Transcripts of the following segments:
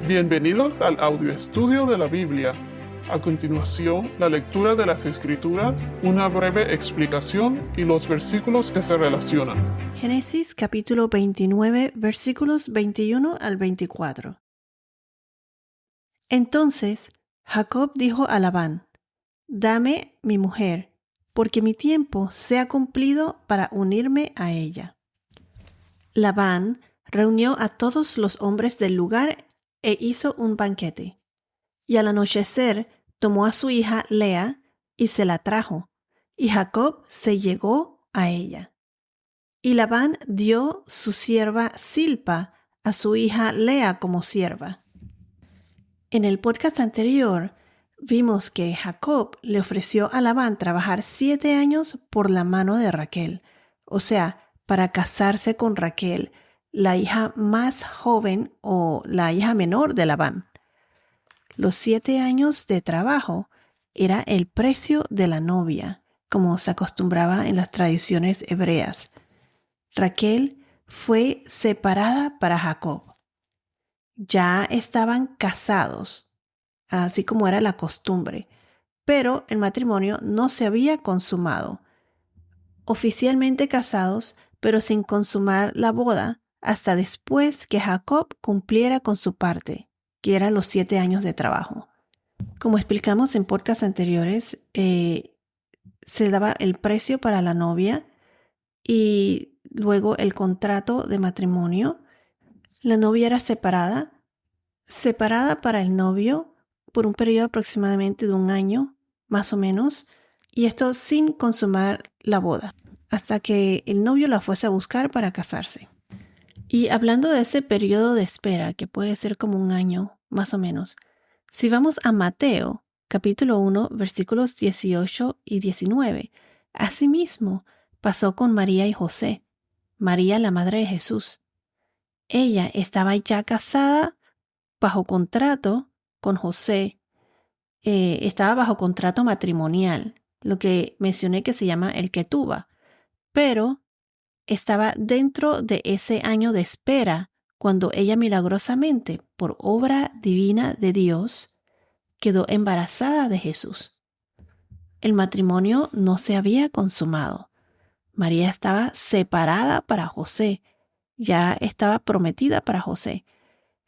Bienvenidos al audio estudio de la Biblia. A continuación, la lectura de las Escrituras, una breve explicación y los versículos que se relacionan. Génesis capítulo 29, versículos 21 al 24. Entonces Jacob dijo a Labán: Dame mi mujer, porque mi tiempo se ha cumplido para unirme a ella. Labán reunió a todos los hombres del lugar e hizo un banquete. Y al anochecer tomó a su hija Lea y se la trajo, y Jacob se llegó a ella. Y Labán dio su sierva Zilpa a su hija Lea como sierva. En el podcast anterior vimos que Jacob le ofreció a Labán trabajar 7 años por la mano de Raquel, o sea, para casarse con Raquel, la hija más joven o la hija menor de Labán. Los 7 años de trabajo era el precio de la novia, como se acostumbraba en las tradiciones hebreas. Raquel fue separada para Jacob. Ya estaban casados, así como era la costumbre, pero el matrimonio no se había consumado. Oficialmente casados, pero sin consumar la boda hasta después que Jacob cumpliera con su parte, que eran los 7 años de trabajo. Como explicamos en podcasts anteriores, se daba el precio para la novia y luego el contrato de matrimonio. La novia era separada para el novio por un periodo aproximadamente de 1 año, más o menos, y esto sin consumar la boda, hasta que el novio la fuese a buscar para casarse. Y hablando de ese periodo de espera, que puede ser como 1 año, más o menos, si vamos a Mateo, capítulo 1, versículos 18 y 19, asimismo pasó con María y José, María la madre de Jesús. Ella estaba ya casada bajo contrato con José, estaba bajo contrato matrimonial, lo que mencioné que se llama el ketubah, pero estaba dentro de ese año de espera cuando ella milagrosamente, por obra divina de Dios, quedó embarazada de Jesús. El matrimonio no se había consumado. María estaba separada para José, ya estaba prometida para José,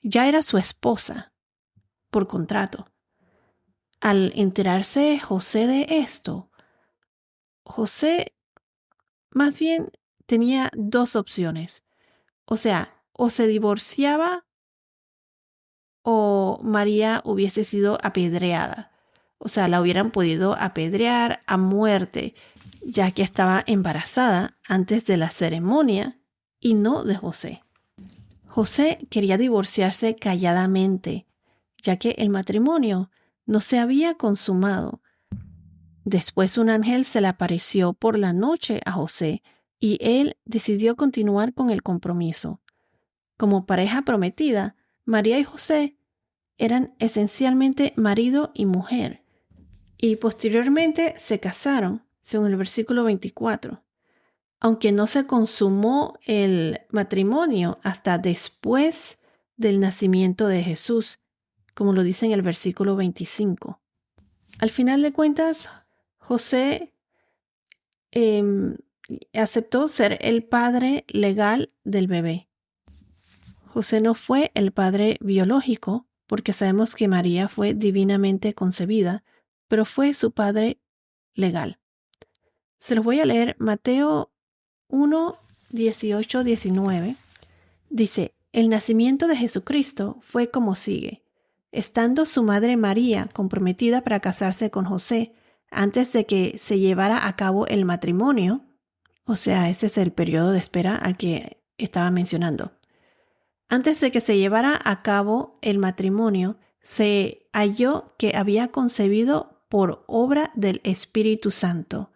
ya era su esposa por contrato. Al enterarse José de esto, José más bien tenía 2 opciones. O sea, o se divorciaba o María hubiese sido apedreada. O sea, la hubieran podido apedrear a muerte, ya que estaba embarazada antes de la ceremonia y no de José. José quería divorciarse calladamente, ya que el matrimonio no se había consumado. Después un ángel se le apareció por la noche a José y él decidió continuar con el compromiso. Como pareja prometida, María y José eran esencialmente marido y mujer, y posteriormente se casaron, según el versículo 24, aunque no se consumó el matrimonio hasta después del nacimiento de Jesús, como lo dice en el versículo 25. Al final de cuentas, José aceptó ser el padre legal del bebé. José no fue el padre biológico, porque sabemos que María fue divinamente concebida, pero fue su padre legal. Se los voy a leer. Mateo 1, 18, 19. Dice: el nacimiento de Jesucristo fue como sigue. Estando su madre María comprometida para casarse con José, antes de que se llevara a cabo el matrimonio, o sea, ese es el periodo de espera al que estaba mencionando. Antes de que se llevara a cabo el matrimonio, se halló que había concebido por obra del Espíritu Santo.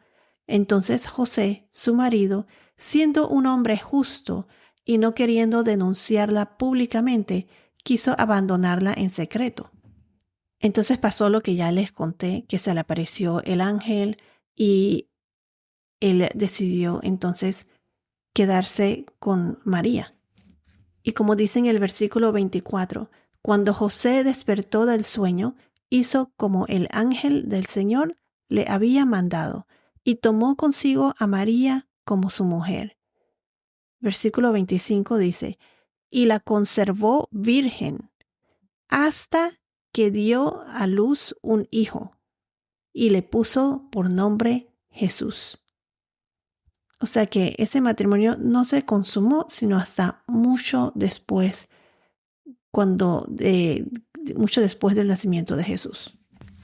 Entonces José, su marido, siendo un hombre justo y no queriendo denunciarla públicamente, quiso abandonarla en secreto. Entonces pasó lo que ya les conté, que se le apareció el ángel y él decidió entonces quedarse con María. Y como dice en el versículo 24, Cuando José despertó del sueño, hizo como el ángel del Señor le había mandado y tomó consigo a María como su mujer. Versículo 25 dice, y la conservó virgen hasta que dio a luz un hijo y le puso por nombre Jesús. O sea que ese matrimonio no se consumó sino hasta mucho después, mucho después del nacimiento de Jesús.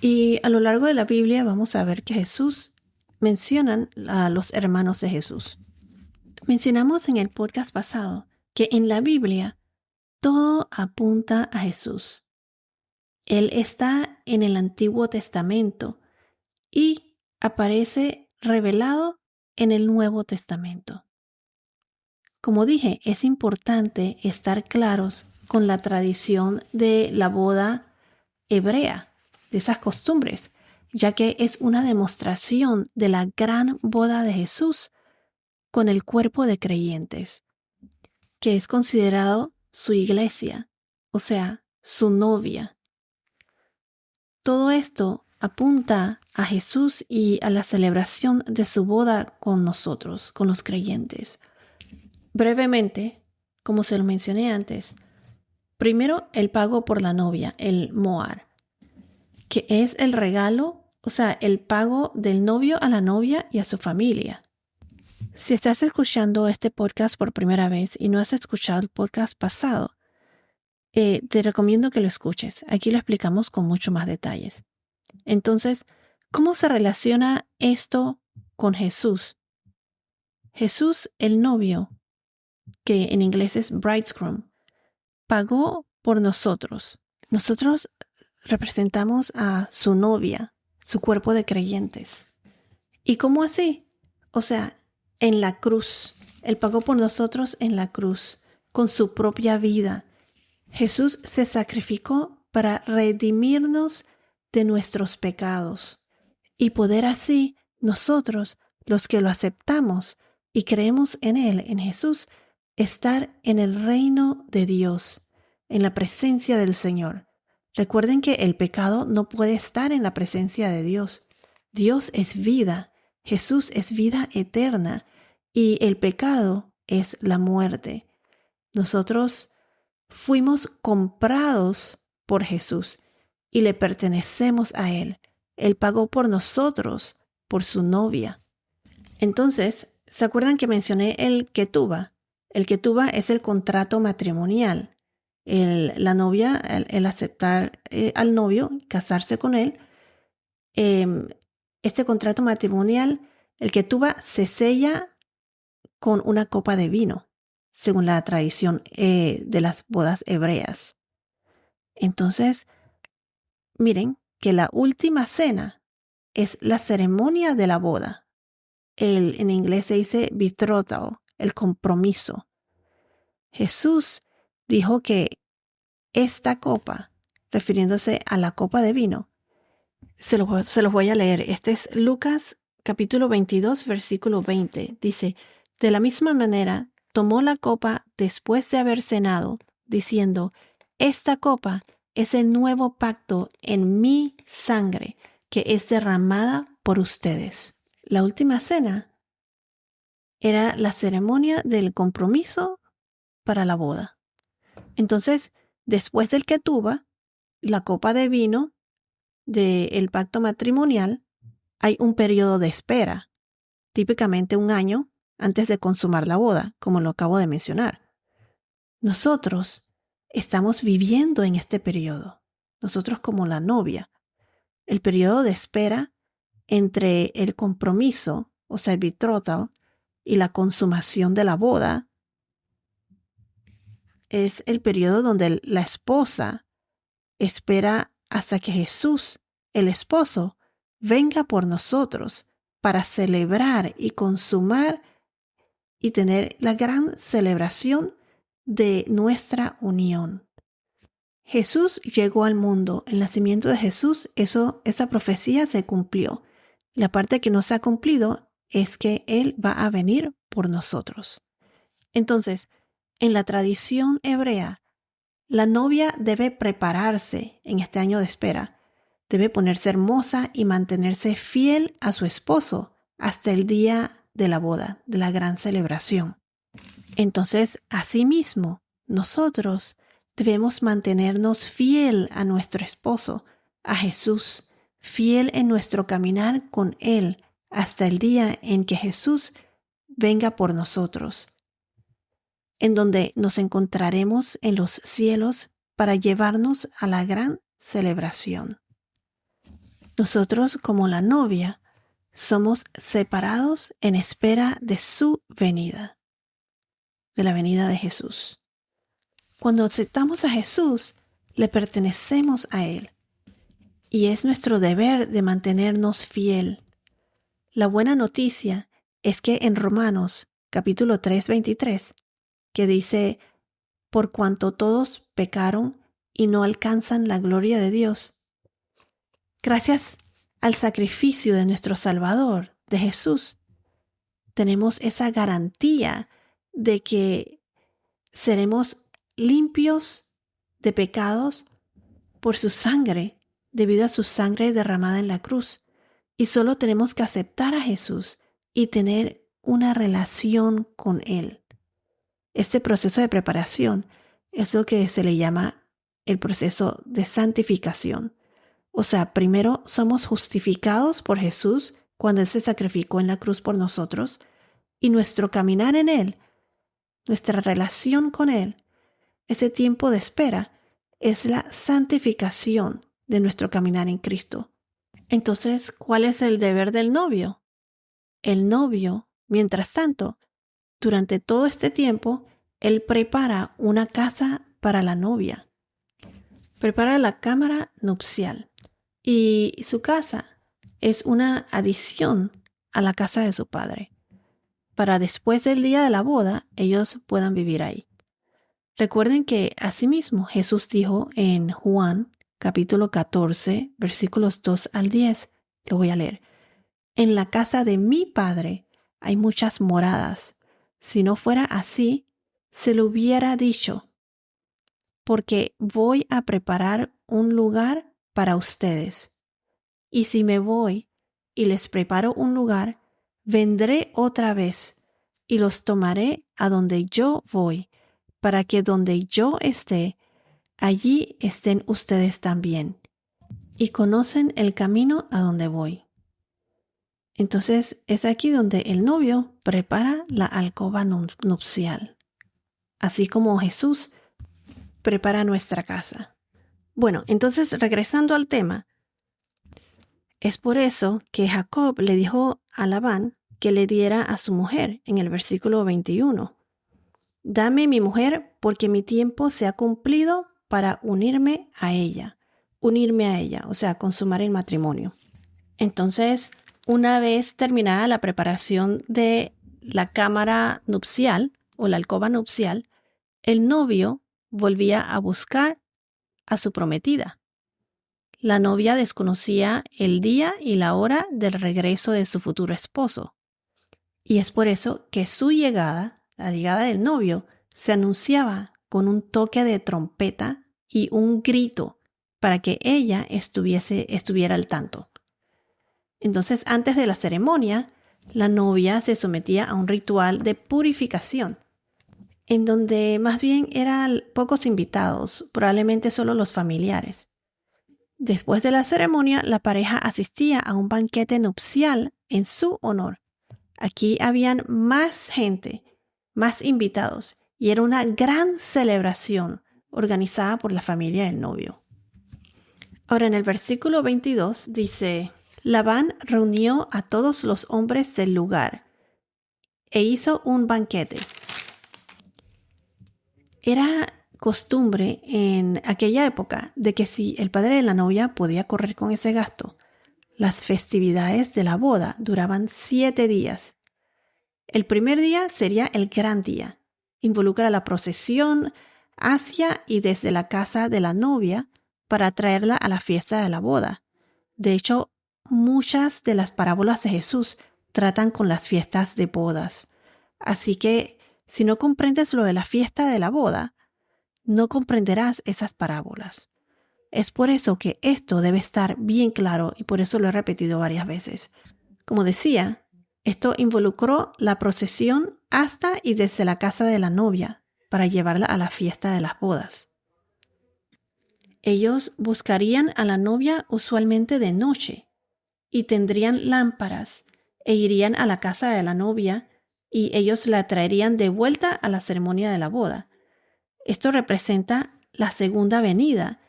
Y a lo largo de la Biblia vamos a ver que Jesús mencionan a los hermanos de Jesús. Mencionamos en el podcast pasado que en la Biblia todo apunta a Jesús. Él está en el Antiguo Testamento y aparece revelado en el Nuevo Testamento. Como dije, es importante estar claros con la tradición de la boda hebrea, de esas costumbres, ya que es una demostración de la gran boda de Jesús con el cuerpo de creyentes, que es considerado su iglesia, o sea, su novia. Todo esto apunta a Jesús y a la celebración de su boda con nosotros, con los creyentes. Brevemente, como se lo mencioné antes, primero el pago por la novia, el moar, que es el regalo, o sea, el pago del novio a la novia y a su familia. Si estás escuchando este podcast por primera vez y no has escuchado el podcast pasado, te recomiendo que lo escuches. Aquí lo explicamos con mucho más detalles. Entonces, ¿cómo se relaciona esto con Jesús? Jesús, el novio, que en inglés es bridegroom, pagó por nosotros. Nosotros representamos a su novia, su cuerpo de creyentes. ¿Y cómo así? O sea, en la cruz. Él pagó por nosotros en la cruz, con su propia vida. Jesús se sacrificó para redimirnos de nuestros pecados y poder así nosotros, los que lo aceptamos y creemos en Él, en Jesús, estar en el reino de Dios, en la presencia del Señor. Recuerden que el pecado no puede estar en la presencia de Dios. Dios es vida, Jesús es vida eterna y el pecado es la muerte. Nosotros fuimos comprados por Jesús y le pertenecemos a Él. Él pagó por nosotros, por su novia. Entonces, ¿se acuerdan que mencioné el ketubah? El ketubah es el contrato matrimonial. La novia, el aceptar al novio, casarse con él. Este contrato matrimonial, el ketubah, se sella con una copa de vino, según la tradición de las bodas hebreas. Entonces, miren que la última cena es la ceremonia de la boda. En inglés se dice betrothal, el compromiso. Jesús dijo que esta copa, refiriéndose a la copa de vino, se los voy a leer. Este es Lucas capítulo 22, versículo 20. Dice, de la misma manera, tomó la copa después de haber cenado, diciendo, esta copa es el nuevo pacto en mi sangre, que es derramada por ustedes. La última cena era la ceremonia del compromiso para la boda. Entonces, después del ketubah, la copa de vino del pacto matrimonial, hay un periodo de espera, típicamente 1 año antes de consumar la boda, como lo acabo de mencionar. Nosotros estamos viviendo en este periodo, nosotros como la novia. El periodo de espera entre el compromiso, o sea, el betrothal, y la consumación de la boda es el periodo donde la esposa espera hasta que Jesús, el esposo, venga por nosotros para celebrar y consumar y tener la gran celebración de nuestra unión. Jesús llegó al mundo. El nacimiento de Jesús, esa profecía se cumplió. La parte que no se ha cumplido es que Él va a venir por nosotros. Entonces, en la tradición hebrea, La novia debe prepararse en este año de espera. Debe ponerse hermosa y mantenerse fiel a su esposo hasta el día de la boda, de la gran celebración. Entonces, asimismo, nosotros debemos mantenernos fiel a nuestro esposo, a Jesús, fiel en nuestro caminar con Él hasta el día en que Jesús venga por nosotros, en donde nos encontraremos en los cielos para llevarnos a la gran celebración. Nosotros, como la novia, somos separados en espera de su venida, de la venida de Jesús. Cuando aceptamos a Jesús, le pertenecemos a Él y es nuestro deber de mantenernos fiel. La buena noticia es que en Romanos capítulo 3:23, que dice, por cuanto todos pecaron y no alcanzan la gloria de Dios, gracias al sacrificio de nuestro Salvador, de Jesús, tenemos esa garantía de que seremos limpios de pecados por su sangre, debido a su sangre derramada en la cruz. Y solo tenemos que aceptar a Jesús y tener una relación con Él. Este proceso de preparación es lo que se le llama el proceso de santificación. O sea, primero somos justificados por Jesús cuando Él se sacrificó en la cruz por nosotros, y nuestro caminar en Él, nuestra relación con Él, ese tiempo de espera, es la santificación de nuestro caminar en Cristo. Entonces, ¿cuál es el deber del novio? El novio, mientras tanto, durante todo este tiempo, él prepara una casa para la novia. Prepara la cámara nupcial. Y su casa es una adición a la casa de su padre, para después del día de la boda, ellos puedan vivir ahí. Recuerden que asimismo Jesús dijo en Juan capítulo 14, versículos 2 al 10, lo voy a leer. En la casa de mi Padre hay muchas moradas. Si no fuera así, se lo hubiera dicho, porque voy a preparar un lugar para ustedes. Y si me voy y les preparo un lugar, vendré otra vez y los tomaré a donde yo voy, para que donde yo esté, allí estén ustedes también, y conocen el camino a donde voy. Entonces es aquí donde el novio prepara la alcoba nupcial, así como Jesús prepara nuestra casa. Bueno, entonces regresando al tema, es por eso que Jacob le dijo a Labán que le diera a su mujer en el versículo 21. Dame mi mujer porque mi tiempo se ha cumplido para unirme a ella, o sea, consumar el matrimonio. Entonces, una vez terminada la preparación de la cámara nupcial o la alcoba nupcial, el novio volvía a buscar a su prometida. La novia desconocía el día y la hora del regreso de su futuro esposo. Y es por eso que su llegada, la llegada del novio, se anunciaba con un toque de trompeta y un grito para que ella estuviera al tanto. Entonces, antes de la ceremonia, la novia se sometía a un ritual de purificación, en donde más bien eran pocos invitados, probablemente solo los familiares. Después de la ceremonia, la pareja asistía a un banquete nupcial en su honor. Aquí habían más gente, más invitados, y era una gran celebración organizada por la familia del novio. Ahora, en el versículo 22 dice, Labán reunió a todos los hombres del lugar e hizo un banquete. Era costumbre en aquella época de que si el padre de la novia podía correr con ese gasto, las festividades de la boda duraban 7 días. El primer día sería el gran día. Involucra la procesión hacia y desde la casa de la novia para traerla a la fiesta de la boda. De hecho, muchas de las parábolas de Jesús tratan con las fiestas de bodas. Así que, si no comprendes lo de la fiesta de la boda, no comprenderás esas parábolas. Es por eso que esto debe estar bien claro y por eso lo he repetido varias veces. Como decía, esto involucró la procesión hasta y desde la casa de la novia para llevarla a la fiesta de las bodas. Ellos buscarían a la novia usualmente de noche y tendrían lámparas e irían a la casa de la novia y ellos la traerían de vuelta a la ceremonia de la boda. Esto representa la segunda venida,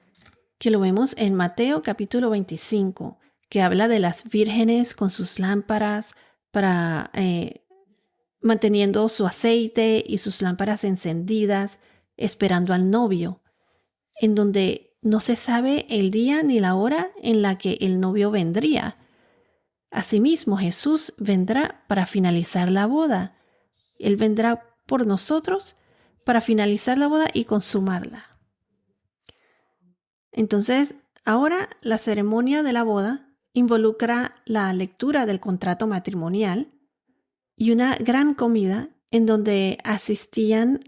que lo vemos en Mateo capítulo 25, que habla de las vírgenes con sus lámparas para manteniendo su aceite y sus lámparas encendidas, esperando al novio, en donde no se sabe el día ni la hora en la que el novio vendría. Asimismo, Jesús vendrá para finalizar la boda. Él vendrá por nosotros para finalizar la boda y consumarla. Entonces, ahora la ceremonia de la boda involucra la lectura del contrato matrimonial y una gran comida en donde asistían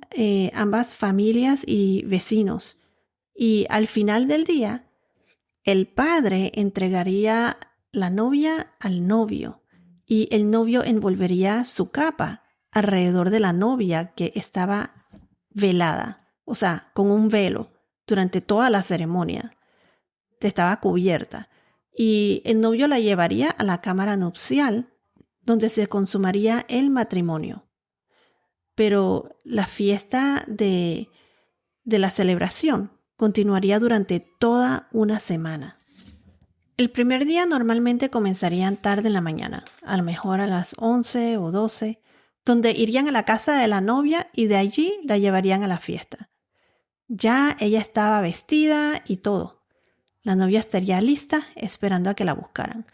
ambas familias y vecinos. Y al final del día, el padre entregaría la novia al novio y el novio envolvería su capa alrededor de la novia que estaba velada, o sea, con un velo durante toda la ceremonia. Estaba cubierta y el novio la llevaría a la cámara nupcial donde se consumaría el matrimonio. Pero la fiesta de la celebración continuaría durante toda una semana. El primer día normalmente comenzarían tarde en la mañana, a lo mejor a las 11 o 12, donde irían a la casa de la novia y de allí la llevarían a la fiesta. Ya ella estaba vestida y todo. La novia estaría lista esperando a que la buscaran.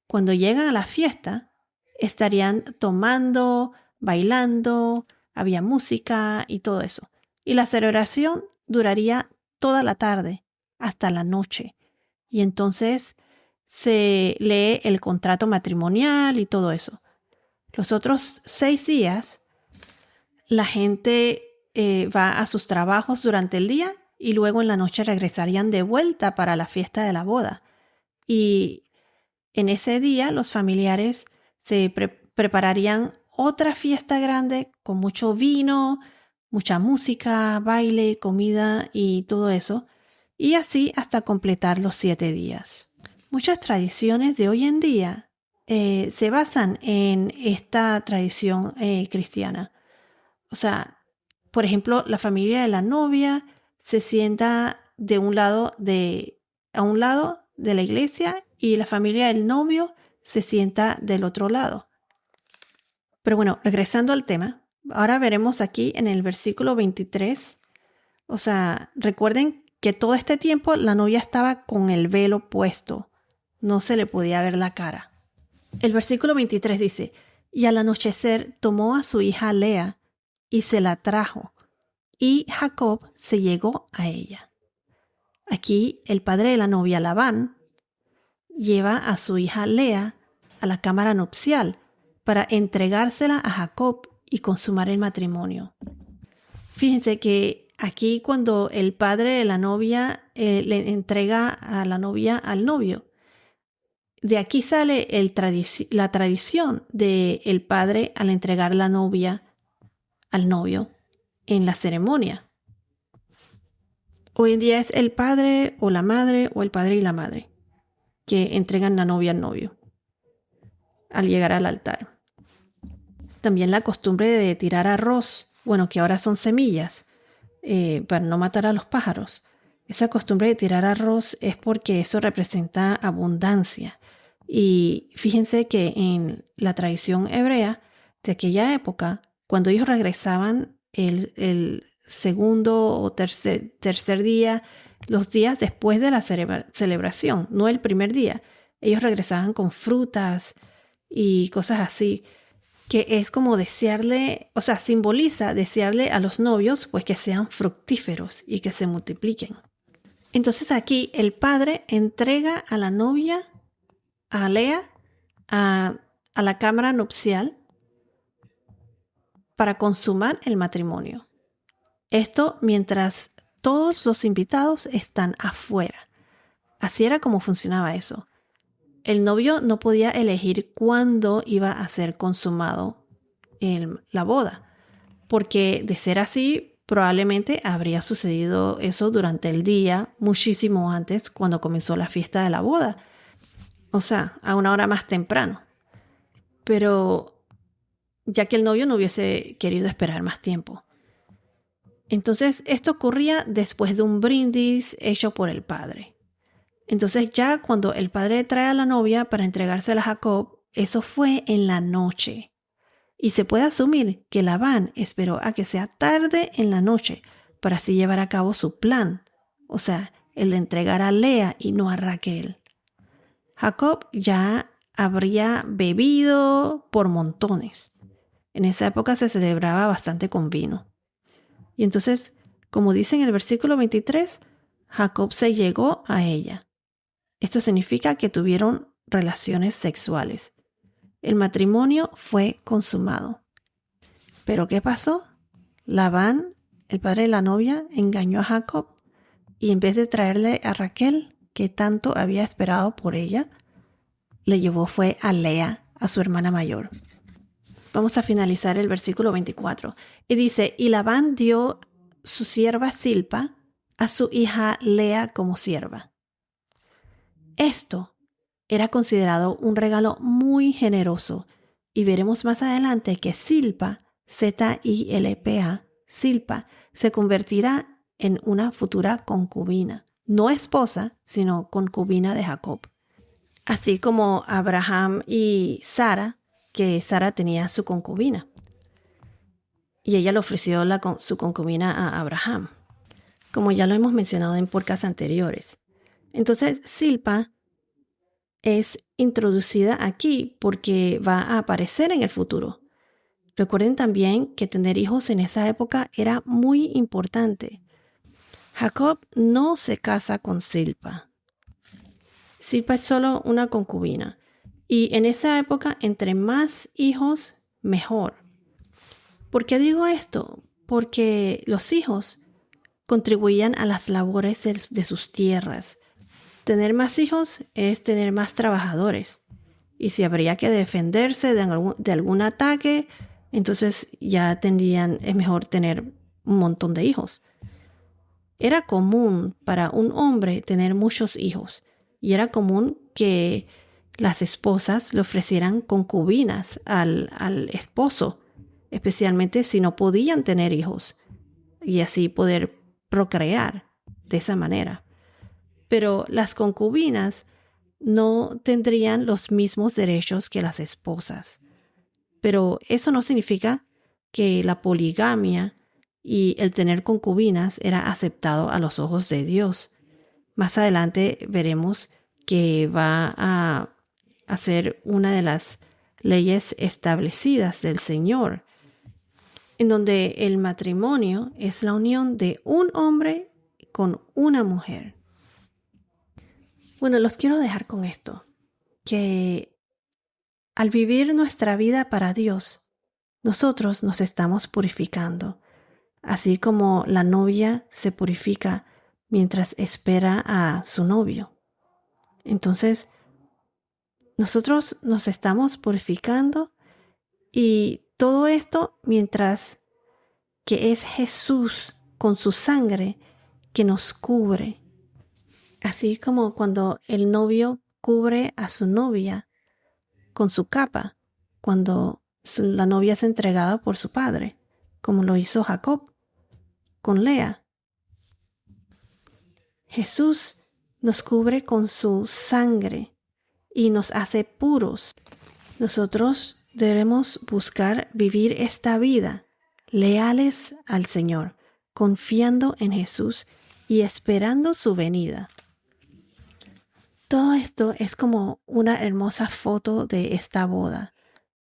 Cuando llegan a la fiesta, estarían tomando, bailando, había música y todo eso. Y la celebración duraría toda la tarde, hasta la noche. Y entonces se lee el contrato matrimonial y todo eso. Los otros 6 días, la gente va a sus trabajos durante el día y luego en la noche regresarían de vuelta para la fiesta de la boda. Y en ese día los familiares se prepararían otra fiesta grande con mucho vino, mucha música, baile, comida y todo eso. Y así hasta completar los 7 días. Muchas tradiciones de hoy en día se basan en esta tradición cristiana. O sea, por ejemplo, la familia de la novia se sienta a un lado de la iglesia y la familia del novio se sienta del otro lado. Pero bueno, regresando al tema, ahora veremos aquí en el versículo 23, o sea, recuerden que todo este tiempo la novia estaba con el velo puesto, no se le podía ver la cara. El versículo 23 dice, y al anochecer tomó a su hija Lea y se la trajo, y Jacob se llegó a ella. Aquí el padre de la novia, Labán, lleva a su hija Lea a la cámara nupcial para entregársela a Jacob y consumar el matrimonio. Fíjense que aquí cuando el padre de la novia le entrega a la novia al novio, de aquí sale la tradición del padre al entregar la novia al novio en la ceremonia. Hoy en día es el padre o la madre o el padre y la madre que entregan la novia al novio al llegar al altar. También la costumbre de tirar arroz, bueno, que ahora son semillas, para no matar a los pájaros. Esa costumbre de tirar arroz es porque eso representa abundancia. Y fíjense que en la tradición hebrea de aquella época, cuando ellos regresaban el segundo o tercer día, los días después de la celebración, no el primer día, ellos regresaban con frutas y cosas así, que es como desearle, o sea, simboliza desearle a los novios pues que sean fructíferos y que se multipliquen. Entonces aquí el padre entrega a la novia, a Lea, a la cámara nupcial para consumar el matrimonio. Esto mientras todos los invitados están afuera. Así era como funcionaba eso. El novio no podía elegir cuándo iba a ser consumado la boda, porque de ser así, probablemente habría sucedido eso durante el día, muchísimo antes, cuando comenzó la fiesta de la boda. O sea, a una hora más temprano. Pero ya que el novio no hubiese querido esperar más tiempo. Entonces, esto ocurría después de un brindis hecho por el padre. Entonces, ya cuando el padre trae a la novia para entregársela a Jacob, eso fue en la noche. Y se puede asumir que Labán esperó a que sea tarde en la noche para así llevar a cabo su plan. O sea, el de entregar a Lea y no a Raquel. Jacob ya habría bebido por montones. En esa época se celebraba bastante con vino. Y entonces, como dice en el versículo 23, Jacob se llegó a ella. Esto significa que tuvieron relaciones sexuales. El matrimonio fue consumado. ¿Pero qué pasó? Labán, el padre de la novia, engañó a Jacob y en vez de traerle a Raquel, que tanto había esperado por ella, le llevó fue a Lea, a su hermana mayor. Vamos a finalizar el versículo 24. Y dice, y Labán dio su sierva Silpa a su hija Lea como sierva. Esto era considerado un regalo muy generoso y veremos más adelante que Silpa, Z-I-L-P-A, Silpa, se convertirá en una futura concubina, no esposa, sino concubina de Jacob. Así como Abraham y Sara, que Sara tenía su concubina. Y ella le ofreció su concubina a Abraham, como ya lo hemos mencionado en podcasts anteriores. Entonces, Silpa es introducida aquí porque va a aparecer en el futuro. Recuerden también que tener hijos en esa época era muy importante. Jacob no se casa con Silpa. Silpa es solo una concubina. Y en esa época, entre más hijos, mejor. ¿Por qué digo esto? Porque los hijos contribuían a las labores de sus tierras. Tener más hijos es tener más trabajadores. Y si habría que defenderse de algún ataque, entonces ya es mejor tener un montón de hijos. Era común para un hombre tener muchos hijos. Y era común que las esposas le ofrecieran concubinas al esposo, especialmente si no podían tener hijos, y así poder procrear de esa manera. Pero las concubinas no tendrían los mismos derechos que las esposas. Pero eso no significa que la poligamia y el tener concubinas era aceptado a los ojos de Dios. Más adelante veremos que va a ser una de las leyes establecidas del Señor, en donde el matrimonio es la unión de un hombre con una mujer. Bueno, los quiero dejar con esto, que al vivir nuestra vida para Dios, nosotros nos estamos purificando, así como la novia se purifica mientras espera a su novio. Entonces, nosotros nos estamos purificando y todo esto mientras que es Jesús con su sangre que nos cubre. Así como cuando el novio cubre a su novia con su capa, cuando la novia es entregada por su padre, como lo hizo Jacob con Lea. Jesús nos cubre con su sangre y nos hace puros. Nosotros debemos buscar vivir esta vida leales al Señor, confiando en Jesús y esperando su venida. Todo esto es como una hermosa foto de esta boda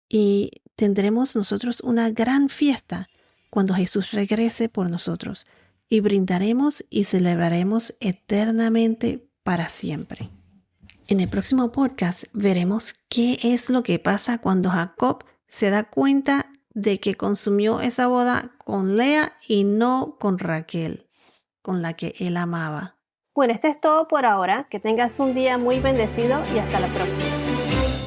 y tendremos nosotros una gran fiesta cuando Jesús regrese por nosotros y brindaremos y celebraremos eternamente para siempre. En el próximo podcast veremos qué es lo que pasa cuando Jacob se da cuenta de que consumió esa boda con Lea y no con Raquel. con la que él amaba. Bueno, esto es todo por ahora. Que tengas un día muy bendecido y hasta la próxima.